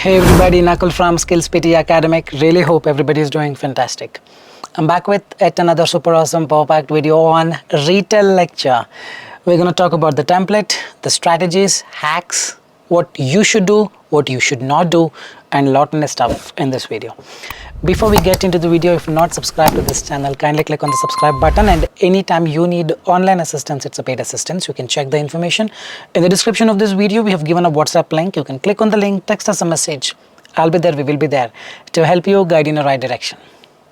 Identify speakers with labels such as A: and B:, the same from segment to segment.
A: Hey everybody, Nakul from SKILLS PTE Academic. Really hope everybody is doing fantastic. I'm back with yet another super awesome power-packed video on retail lecture. We're going to talk about the template, the strategies, hacks, what you should do, what you should not do, and a lot of stuff in this video. Before we get into the video, if you're not subscribed to this channel, kindly click on the subscribe button, and anytime you need online assistance, it's a paid assistance, you can check the information. In the description of this video, we have given a WhatsApp link. You can click on the link, text us a message. I'll be there, we will be there to help you guide in the right direction.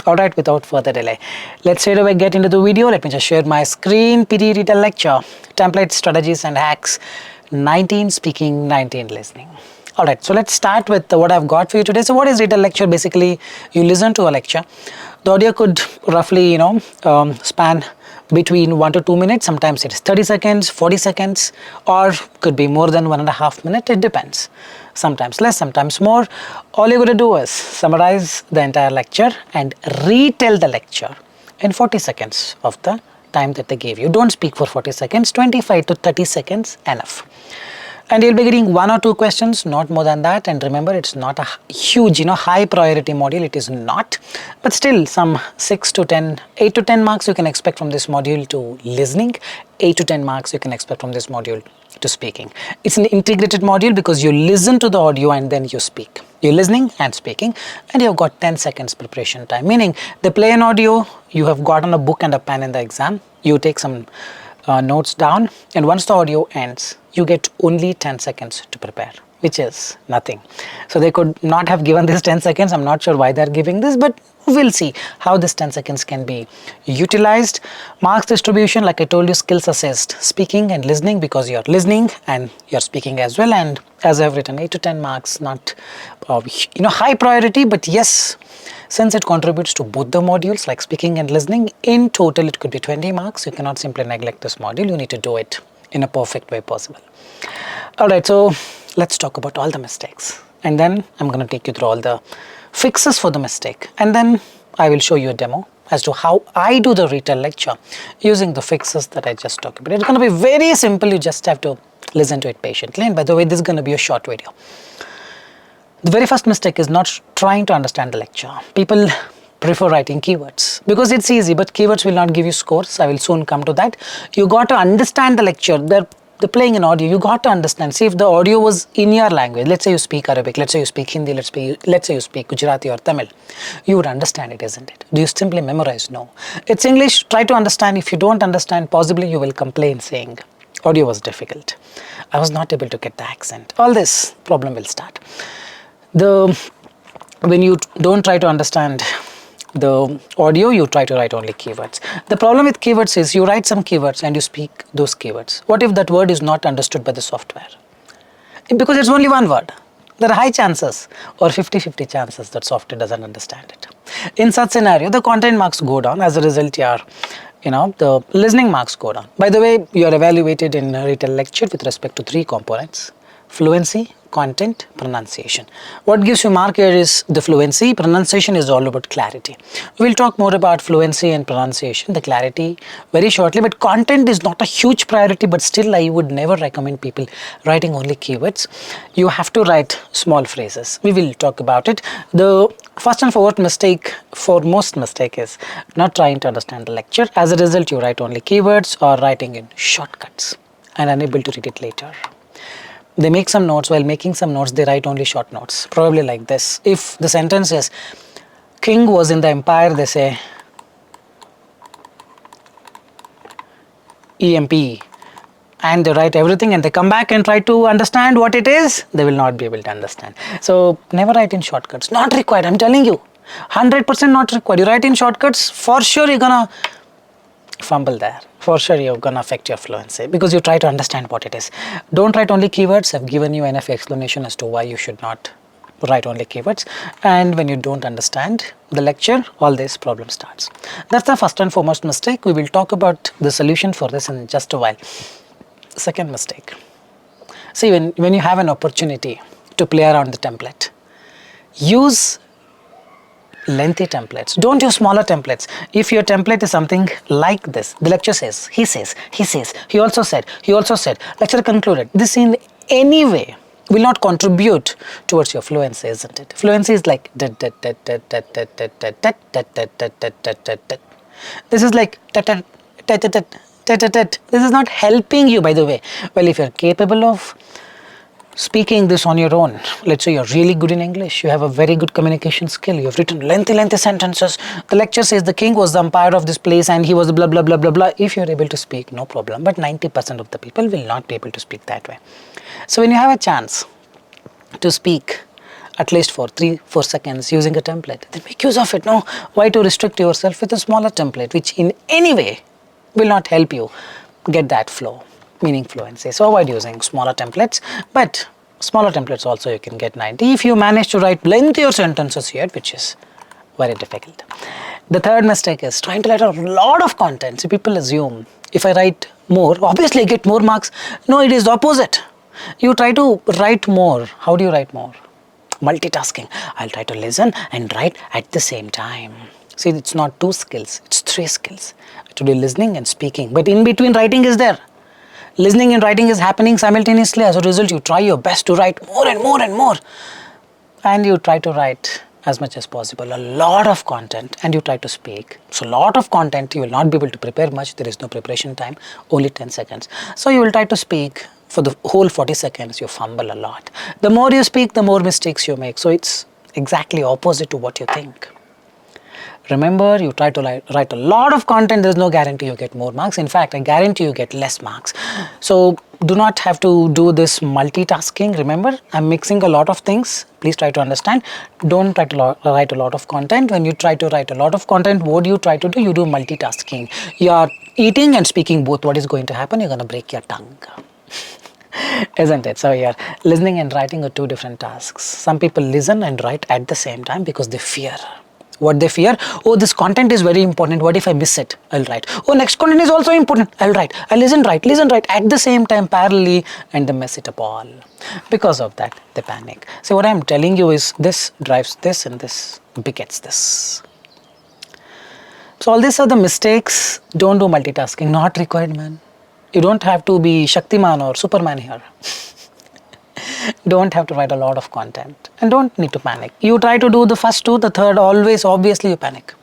A: Alright, without further delay, let's straight away get into the video. Let me just share my screen. PTE Retail Lecture, Templates, Strategies and Hacks, 19 Speaking, 19 Listening. Alright, so let's start with what I've got for you today. So what is retail lecture? Basically, you listen to a lecture. The audio could roughly, span between 1 to 2 minutes. Sometimes it's 30 seconds, 40 seconds, or could be more than 1.5 minutes. It depends. Sometimes less, sometimes more. All you're going to do is summarize the entire lecture and retell the lecture in 40 seconds of the time that they gave you. Don't speak for 40 seconds, 25 to 30 seconds enough. And you'll be getting 1 or 2 questions, not more than that. And remember, it's not a huge, high priority module. It is not. But still, some 8 to 10 marks you can expect from this module to listening. 8 to 10 marks you can expect from this module to speaking. It's an integrated module because you listen to the audio and then you speak. You're listening and speaking, and you've got 10 seconds preparation time. Meaning, they play an audio, you have gotten a book and a pen in the exam. You take some notes down, and once the audio ends, you get only 10 seconds to prepare, which is nothing. So they could not have given this 10 seconds. I'm not sure why they're giving this, but we'll see how this 10 seconds can be utilized. Marks distribution, like I told you, skills assessed, speaking and listening, because you're listening and you're speaking as well. And as I've written, 8 to 10 marks, not high priority, but yes, since it contributes to both the modules like speaking and listening, in total it could be 20 marks. You cannot simply neglect this module. You need to do it in a perfect way possible. Alright, so let's talk about all the mistakes, and then I'm going to take you through all the fixes for the mistake, and then I will show you a demo as to how I do the retail lecture using the fixes that I just talked about. It's going to be very simple. You just have to listen to it patiently. And by the way, this is going to be a short video. The very first mistake is not trying to understand the lecture. People prefer writing keywords because it's easy, but keywords will not give you scores. I will soon come to that. You got to understand the lecture. They're playing an audio. You got to understand. See, if the audio was in your language, let's say you speak Arabic, let's say you speak Hindi, let's say you speak Gujarati or Tamil, you would understand it, isn't it? Do you simply memorize? No. It's English. Try to understand. If you don't understand, possibly you will complain saying audio was difficult. I was not able to get the accent. All this problem will start. When you don't try to understand the audio, you try to write only keywords. The problem with keywords is you write some keywords and you speak those keywords. What if that word is not understood by the software? Because it's only one word. There are high chances or 50-50 chances that software doesn't understand it. In such scenario, the content marks go down. As a result, the listening marks go down. By the way, you are evaluated in a retail lecture with respect to 3 components: fluency, content, pronunciation. What gives you mark here is the fluency. Pronunciation is all about clarity. We'll talk more about fluency and pronunciation, the clarity, very shortly. But content is not a huge priority, but still I would never recommend people writing only keywords. You have to write small phrases. We will talk about it. The first and foremost mistake is not trying to understand the lecture. As a result, you write only keywords or writing in shortcuts and unable to read it later. They make some notes. While making some notes, they write only short notes, probably like this. If the sentence is, king was in the empire, they say EMP, and they write everything, and they come back and try to understand what it is. They will not be able to understand. So never write in shortcuts. Not required, I'm telling you. 100% not required. You write in shortcuts, for sure you're gonna fumble there. For sure you're gonna affect your fluency because you try to understand what it is. Don't write only keywords. I've given you enough explanation as to why you should not write only keywords. And when you don't understand the lecture, all this problem starts. That's the first and foremost mistake. We will talk about the solution for this in just a while. Second mistake. See, when you have an opportunity to play around the template, use lengthy templates. Don't use smaller templates. If your template is something like this, the lecture says, he says, he also said, lecture concluded. This in any way will not contribute towards your fluency, isn't it? Fluency is like this is like this is not helping you, by the way. Well, if you're capable of speaking this on your own, let's say you're really good in English, you have a very good communication skill, you have written lengthy sentences, the lecture says the king was the umpire of this place and he was blah blah blah blah blah. If you're able to speak, no problem, but 90% of the people will not be able to speak that way. So when you have a chance to speak at least for 3-4 seconds using a template, then make use of it. No, why to restrict yourself with a smaller template which in any way will not help you get that flow, meaning fluency. So avoid using smaller templates, but smaller templates also you can get 90 if you manage to write lengthier sentences here, which is very difficult. The third mistake is trying to write a lot of content. So people assume if I write more, obviously I get more marks. No, it is the opposite. You try to write more. How do you write more? Multitasking. I'll try to listen and write at the same time. See, it's not 2 skills, it's 3 skills. Today listening and speaking, but in between writing is there. Listening and writing is happening simultaneously. As a result, you try your best to write more and more and more. And you try to write as much as possible, a lot of content, and you try to speak. So a lot of content, you will not be able to prepare much. There is no preparation time, only 10 seconds. So you will try to speak for the whole 40 seconds, you fumble a lot. The more you speak, the more mistakes you make. So it's exactly opposite to what you think. Remember, you try to write a lot of content, there is no guarantee you get more marks. In fact, I guarantee you get less marks. So do not have to do this multitasking. Remember, I'm mixing a lot of things. Please try to understand. Don't try to write a lot of content. When you try to write a lot of content, what do you try to do? You do multitasking. You are eating and speaking both. What is going to happen? You're going to break your tongue. Isn't it? So here, listening and writing are 2 different tasks. Some people listen and write at the same time because they fear. What they fear? Oh, this content is very important. What if I miss it? I'll write. Oh, next content is also important. I'll write. I listen, write at the same time parallelly, and they mess it up all. Because of that, they panic. So what I'm telling you is this drives this and this begets this. So all these are the mistakes. Don't do multitasking. Not required, man. You don't have to be Shaktiman or Superman here. Don't have to write a lot of content and don't need to panic. You try to do the first 2, the third always obviously you panic.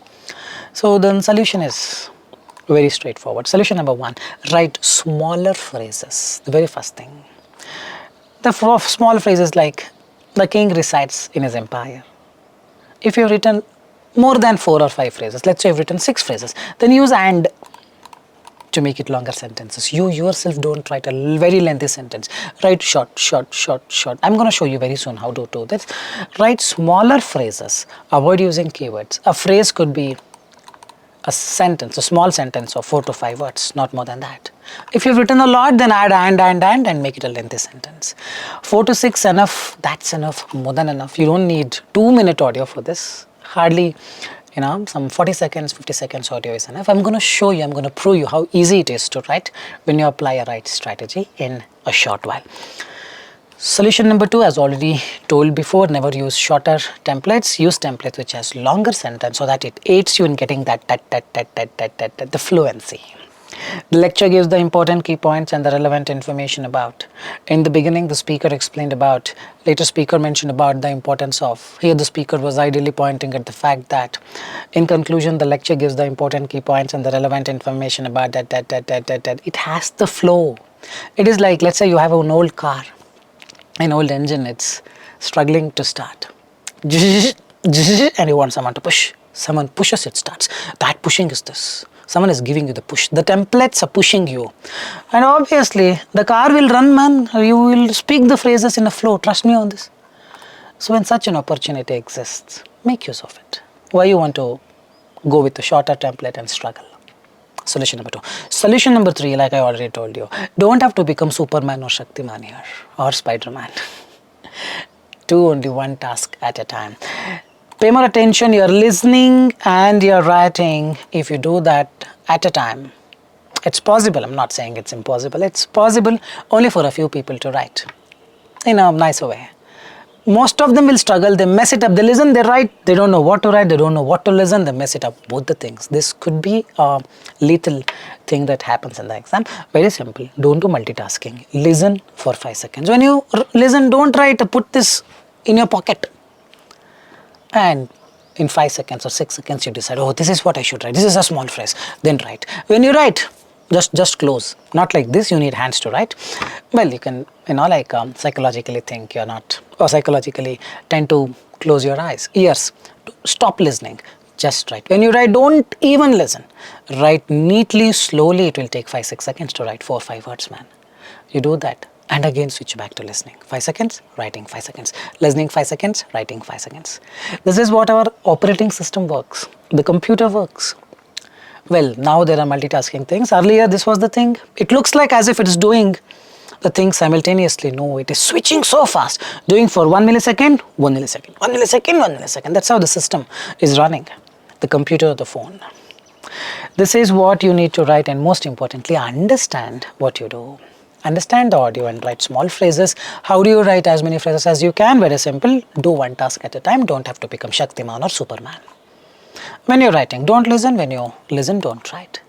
A: So the solution is very straightforward. Solution number 1, write smaller phrases. The very first thing. The small phrases like the king resides in his empire. If you've written more than 4 or 5 phrases, let's say you've written 6 phrases, then use and to make it longer sentences. You yourself don't write a very lengthy sentence. Write short. I'm going to show you very soon how to do this. Write smaller phrases. Avoid using keywords. A phrase could be a sentence, a small sentence of 4 to 5 words, not more than that. If you've written a lot, then add and make it a lengthy sentence. 4 to 6 enough, that's enough, more than enough. You don't need 2-minute audio for this. Hardly, some 40 seconds, 50 seconds audio is enough. I'm going to show you, I'm going to prove you how easy it is to write when you apply a right strategy in a short while. Solution number 2, as already told before, never use shorter templates. Use templates which has longer sentence so that it aids you in getting the fluency. The lecture gives the important key points and the relevant information about. In the beginning, the speaker explained about, later speaker mentioned about the importance of. Here the speaker was ideally pointing at the fact that, in conclusion, the lecture gives the important key points and the relevant information about that. It has the flow. It is like, let's say you have an old car, an old engine, it's struggling to start. And you want someone to push. Someone pushes, it starts. That pushing is this. Someone is giving you the push. The templates are pushing you. And obviously, the car will run, man. You will speak the phrases in a flow. Trust me on this. So when such an opportunity exists, make use of it. Why you want to go with the shorter template and struggle? Solution number 2. Solution number 3, like I already told you, don't have to become Superman or Shaktiman here, or Spider-Man. Do only one task at a time. Pay more attention, you're listening and you're writing. If you do that at a time, it's possible. I'm not saying it's impossible. It's possible only for a few people to write in a nicer way. most of them will struggle, they mess it up, they listen, they write, they don't know what to write, they don't know what to listen, they mess it up, both the things. This could be a little thing that happens in the exam. Very simple, don't do multitasking, listen for 5 seconds. When you listen, don't write, put this in your pocket, and in 5 seconds or 6 seconds you decide, oh, this is what I should write, this is a small phrase, then write. When you write, just close, not like this, you need hands to write. Well, you can, like psychologically think you're not, or psychologically tend to close your eyes, ears, stop listening, just write. When you write, don't even listen, write neatly, slowly. It will take 5-6 seconds to write 4 or 5 words, man. You do that, and again switch back to listening. 5 seconds, writing 5 seconds, listening 5 seconds, writing 5 seconds. This is what our operating system works, the computer works. Well, now there are multitasking things. Earlier this was the thing, it looks like as if it is doing the thing simultaneously. No, it is switching so fast, doing for 1 millisecond, 1 millisecond, 1 millisecond, 1 millisecond. That's how the system is running, the computer or the phone. This is what you need to write, and most importantly, understand what you do. Understand the audio and write small phrases. How do you write as many phrases as you can? Very simple, do one task at a time, don't have to become Shaktiman or Superman. When you're writing, don't listen. When you listen, don't write.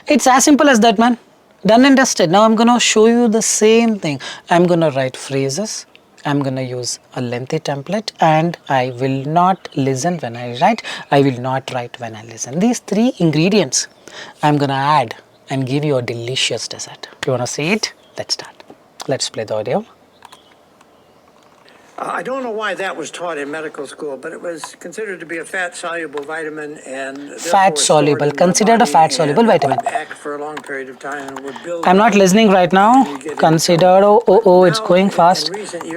A: It's as simple as that, man. Done and dusted. Now I'm going to show you the same thing. I'm going to write phrases. I'm going to use a lengthy template, and I will not listen when I write. I will not write when I listen. These 3 ingredients I'm going to add and give you a delicious dessert. You want to see it? Let's start. Let's play the audio.
B: I don't know why that was taught in medical school, but it was considered to be a fat-soluble vitamin, and
A: fat-soluble, considered a fat-soluble vitamin.
B: Act for a long period of time and would build.
A: I'm not listening right now. Considered, oh, it's going fast.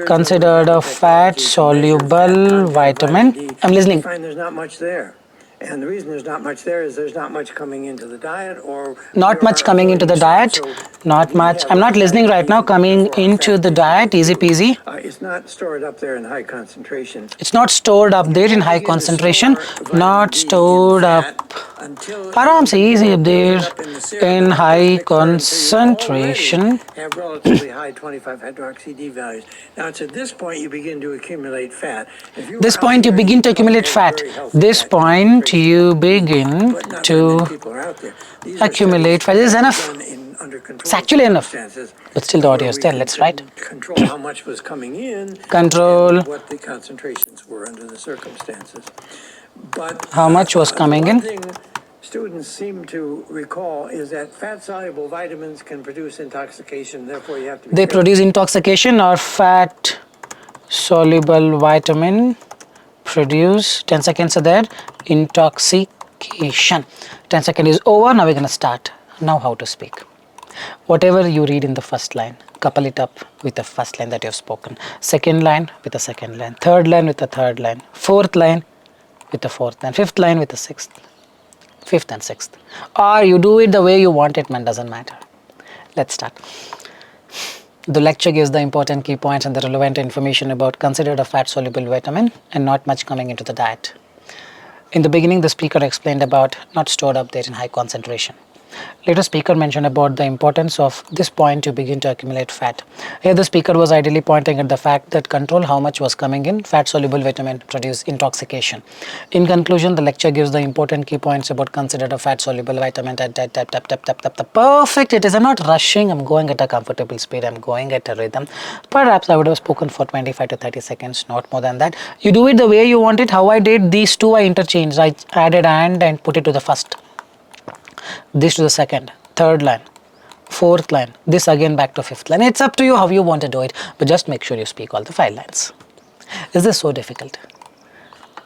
A: Considered a fat-soluble vitamin. I'm listening.
B: I find there's not much there. And the reason there's not much there is there's not much coming into the diet, or
A: not much coming into the diet. Not much. I'm not listening right now. Coming into the diet, easy peasy.
B: It's not stored up there in high concentrations.
A: It's not stored up there in high concentration. Not stored up. Aram se easy up there in high concentration.
B: Have relatively high 25 hydroxy D values. Now it's at this point you begin to accumulate fat.
A: This point you begin to accumulate fat. This point you begin to accumulate fat. This is enough. It's actually enough. But still the audio is there. Let's write.
B: Control how much was coming in.
A: Control.
B: What the concentrations were under the circumstances. But
A: how much was coming in?
B: One thing students seem to recall is that fat-soluble vitamins can produce intoxication. Therefore, you have to be
A: they produce intoxication, or fat-soluble vitamin produce, 10 seconds are there, intoxication. 10 seconds is over. Now we're going to start. Now how to speak. Whatever you read in the first line, couple it up with the first line that you have spoken. Second line with the second line. Third line with the third line. Fourth line with the fourth line. Fifth line with the sixth. Fifth and sixth. Or you do it the way you want it, man, doesn't matter. Let's start. The lecture gives the important key points and the relevant information about considered a fat-soluble vitamin and not much coming into the diet. In the beginning, the speaker explained about not stored up there in high concentration. Later, speaker mentioned about the importance of this point to begin to accumulate fat. Here, the speaker was ideally pointing at the fact that control how much was coming in, fat-soluble vitamin produce intoxication. In conclusion, the lecture gives the important key points about considered a fat-soluble vitamin. Perfect it is. I'm not rushing. I'm going at a comfortable speed. I'm going at a rhythm. Perhaps I would have spoken for 25 to 30 seconds, not more than that. You do it the way you want it. How I did these two, I interchanged. I added and put it to the first. This to the second, third line, fourth line, this again back to fifth line. It's up to you how you want to do it, but just make sure you speak all the 5 lines. Is this so difficult?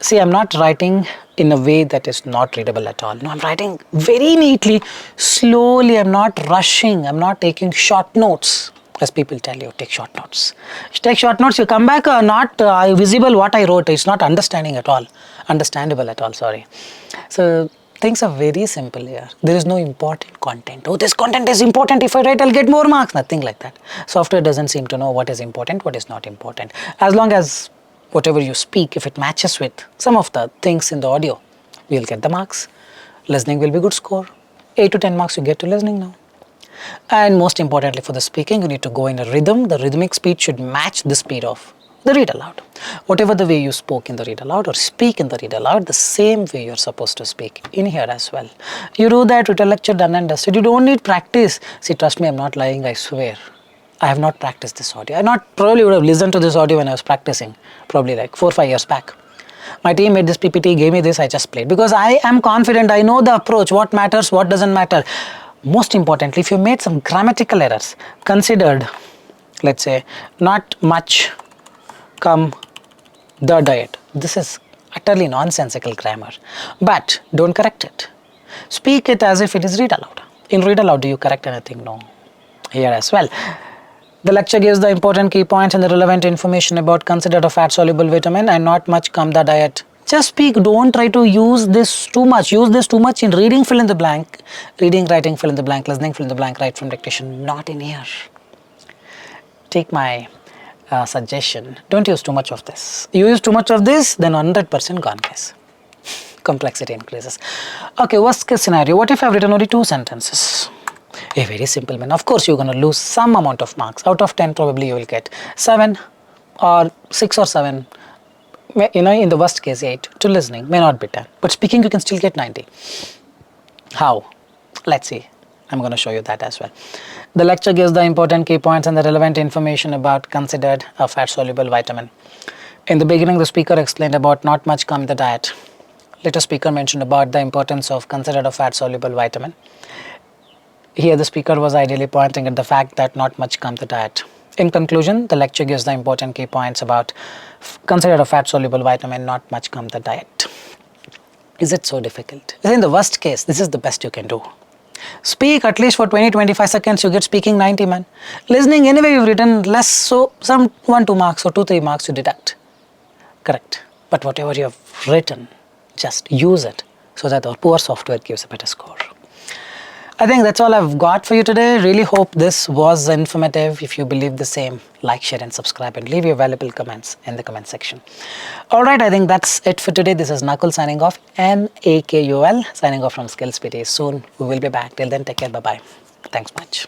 A: See, I'm not writing in a way that is not readable at all. No, I'm writing very neatly, slowly. I'm not rushing. I'm not taking short notes. As people tell you, take short notes. You take short notes, you come back, not visible what I wrote. It's not understandable at all, sorry. So, things are very simple here. There is no important content. Oh, this content is important. If I write, I'll get more marks. Nothing like that. Software doesn't seem to know what is important, what is not important. As long as whatever you speak, if it matches with some of the things in the audio, you'll get the marks. Listening will be good score. 8 to 10 marks you get to listening now. And most importantly for the speaking, you need to go in a rhythm. The rhythmic speed should match the speed of The read aloud. Whatever the way you spoke in the read aloud or speak in the read aloud, the same way you're supposed to speak in here as well. You do that with a lecture done and dusted. You don't need practice. See, trust me, I'm not lying, I swear. I have not practiced this audio. I probably would have listened to this audio when I was practicing, probably like 4 or 5 years back. My team made this PPT, gave me this, I just played. Because I am confident, I know the approach, what matters, what doesn't matter. Most importantly, if you made some grammatical errors, considered, let's say, not much come the diet. This is utterly nonsensical grammar. But don't correct it. Speak it as if it is read aloud. In read aloud, do you correct anything? No. Here as well. The lecture gives the important key points and the relevant information about considered a fat-soluble vitamin and not much come the diet. Just speak. Don't try to use this too much. Use this too much in reading, fill in the blank. Reading, writing, fill in the blank. Listening, fill in the blank. Write from dictation. Not in here. Take my suggestion. Don't use too much of this. You use too much of this, then 100% gone case. Complexity increases. Okay, worst case scenario. What if I've written only 2 sentences? A very simple man. Of course, you're going to lose some amount of marks. Out of 10, probably you will get 7 or 6 or 7. You know, in the worst case, 8. To listening, may not be 10. But speaking, you can still get 90. How? Let's see. I'm going to show you that as well. The lecture gives the important key points and the relevant information about considered a fat-soluble vitamin. In the beginning, the speaker explained about not much come in the diet. Later, speaker mentioned about the importance of considered a fat-soluble vitamin. Here, the speaker was ideally pointing at the fact that not much come the diet. In conclusion, the lecture gives the important key points about considered a fat-soluble vitamin, not much come the diet. Is it so difficult? In the worst case, this is the best you can do. Speak at least for 20-25 seconds, you get speaking 90, man. Listening, anyway, you've written less, so some 1-2 marks or 2-3 marks you deduct. Correct. But whatever you have written, just use it so that our poor software gives a better score. I think that's all I've got for you today. Really hope this was informative. If you believe the same, like, share and subscribe and leave your valuable comments in the comment section. Alright, I think that's it for today. This is Nakul signing off, Nakul signing off from Skills PTE. Soon we will be back. Till then, take care. Bye-bye. Thanks much.